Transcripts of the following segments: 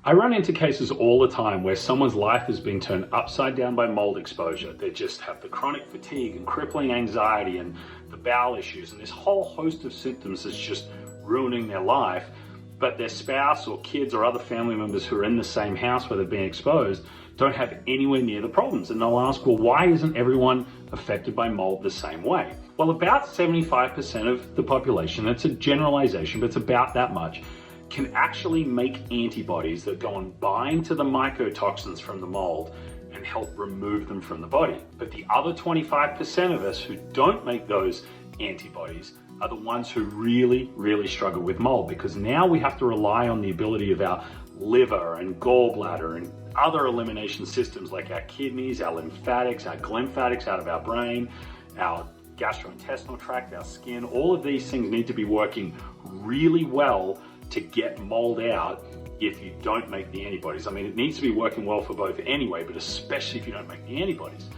I run into cases all the time where someone's life has been turned upside down by mold exposure. They just have the chronic fatigue and crippling anxiety and the bowel issues and this whole host of symptoms that's just ruining their life. But their spouse or kids or other family members who are in the same house where they've been exposed don't have anywhere near the problems. And they'll ask, well, why isn't everyone affected by mold the same way? Well, about 75% of the population, that's a generalization, but it's about that much, can actually make antibodies that go and bind to the mycotoxins from the mold and help remove them from the body. But the other 25% of us who don't make those antibodies are the ones who really struggle with mold, because now we have to rely on the ability of our liver and gallbladder and other elimination systems like our kidneys, our lymphatics, our glymphatics out of our brain, our gastrointestinal tract, our skin. All of these things need to be working really well to get mold out if you don't make the antibodies. I mean, it needs to be working well for both anyway, but especially if you don't make the antibodies.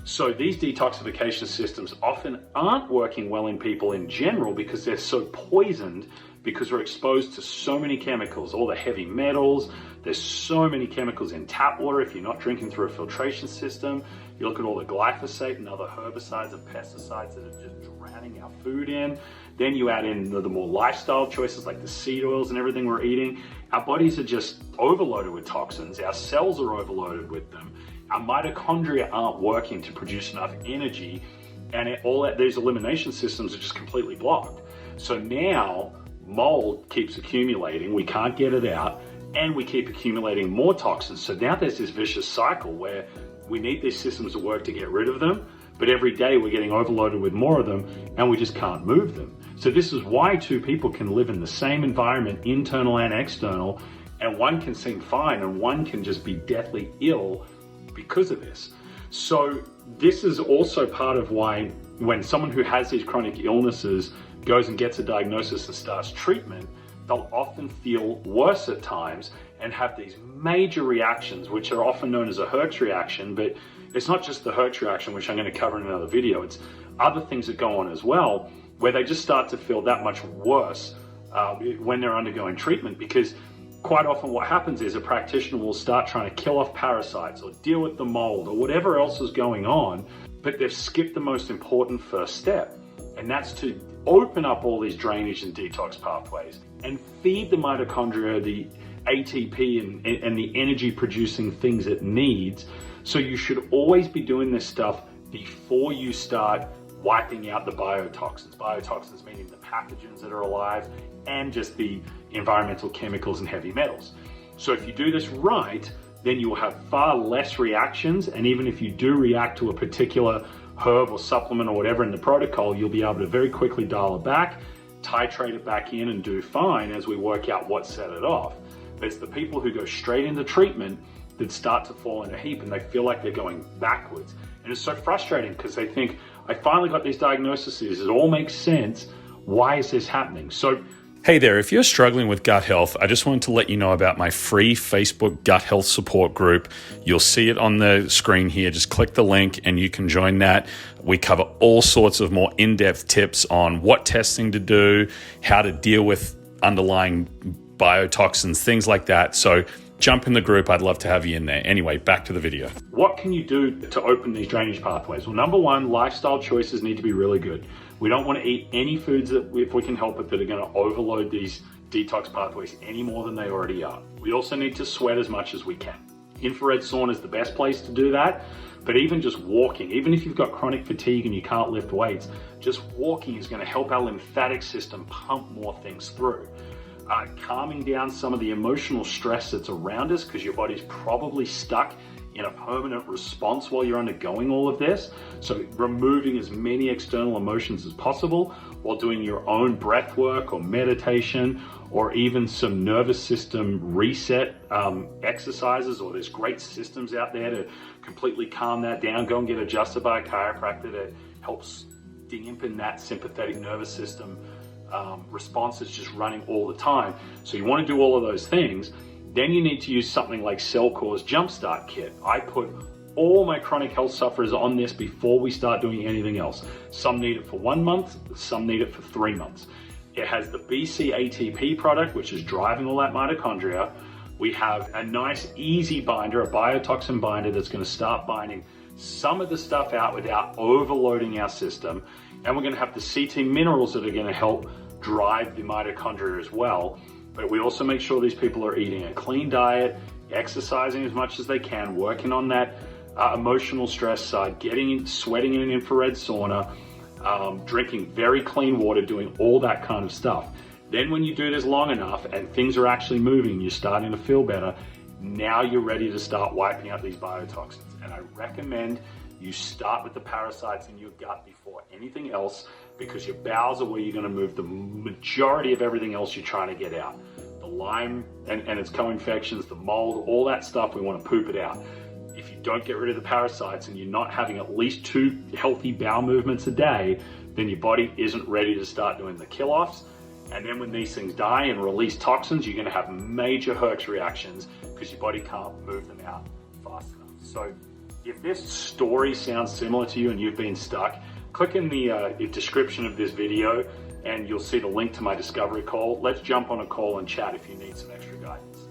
So these detoxification systems often aren't working well in people in general because they're so poisoned, because we're exposed to so many chemicals, all the heavy metals. There's so many chemicals in tap water if you're not drinking through a filtration system. You look at all the glyphosate and other herbicides and pesticides that are just drowning our food in. Then you add in the more lifestyle choices like the seed oils and everything we're eating. Our bodies are just overloaded with toxins. Our cells are overloaded with them. Our mitochondria aren't working to produce enough energy, and these elimination systems are just completely blocked. So now mold keeps accumulating, we can't get it out, and we keep accumulating more toxins. So now there's this vicious cycle where we need these systems to work to get rid of them, but every day we're getting overloaded with more of them and we just can't move them. So this is why two people can live in the same environment, internal and external, and one can seem fine and one can just be deathly ill because of this. So this is also part of why when someone who has these chronic illnesses goes and gets a diagnosis and starts treatment, they'll often feel worse at times and have these major reactions, which are often known as a Herx reaction. But it's not just the Herx reaction, which I'm going to cover in another video. It's other things that go on as well, where they just start to feel that much worse when they're undergoing treatment. Because quite often what happens is a practitioner will start trying to kill off parasites or deal with the mold or whatever else is going on, but they've skipped the most important first step. And that's to open up all these drainage and detox pathways and feed the mitochondria the ATP and the energy producing things it needs. So you should always be doing this stuff before you start wiping out the biotoxins. Biotoxins meaning the pathogens that are alive and just the environmental chemicals and heavy metals. So if you do this right, then you will have far less reactions. And even if you do react to a particular herb or supplement or whatever in the protocol, you'll be able to very quickly dial it back, titrate it back in, and do fine as we work out what set it off. But it's the people who go straight into treatment that start to fall in a heap and they feel like they're going backwards. And it's so frustrating because they think, I finally got these diagnoses, it all makes sense, why is this happening? So hey there, if you're struggling with gut health, I just wanted to let you know about my free Facebook gut health support group. You'll see it on the screen here. Just click the link and you can join that. We cover all sorts of more in-depth tips on what testing to do, how to deal with underlying biotoxins, things like that. So jump in the group. I'd love to have you in there. Anyway, back to the video. What can you do to open these drainage pathways? Well, number one, lifestyle choices need to be really good. We don't want to eat any foods that, if we can help it, that are going to overload these detox pathways any more than they already are. We also need to sweat as much as we can. Infrared sauna is the best place to do that. But even just walking, even if you've got chronic fatigue and you can't lift weights, just walking is going to help our lymphatic system pump more things through. Calming down some of the emotional stress that's around us, because your body's probably stuck in a permanent response while you're undergoing all of this. So removing as many external emotions as possible while doing your own breath work or meditation, or even some nervous system reset exercises, or there's great systems out there to completely calm that down. Go and get adjusted by a chiropractor that helps dampen that sympathetic nervous system response is just running all the time. So you want to do all of those things. Then you need to use something like Cellcore's JUMPSTART kit. I put all my chronic health sufferers on this before we start doing anything else. Some need it for 1 month, some need it for 3 months. It has the BC ATP product, which is driving all that mitochondria, We have a nice easy binder, a biotoxin binder that's going to start binding some of the stuff out without overloading our system. And we're going to have the CT minerals that are going to help drive the mitochondria as well. But we also make sure these people are eating a clean diet, exercising as much as they can, working on that emotional stress side, sweating in an infrared sauna, drinking very clean water, doing all that kind of stuff. Then when you do this long enough and things are actually moving, you're starting to feel better, now you're ready to start wiping out these biotoxins. And I recommend you start with the parasites in your gut before anything else, because your bowels are where you're going to move the majority of everything else you're trying to get out. The Lyme and its co-infections, the mold, all that stuff, we want to poop it out. If you don't get rid of the parasites and you're not having at least 2 healthy bowel movements a day, then your body isn't ready to start doing the kill-offs. And then when these things die and release toxins, you're going to have major Herx reactions because your body can't move them out fast enough. So if this story sounds similar to you and you've been stuck, click in the description of this video and you'll see the link to my discovery call. Let's jump on a call and chat if you need some extra guidance.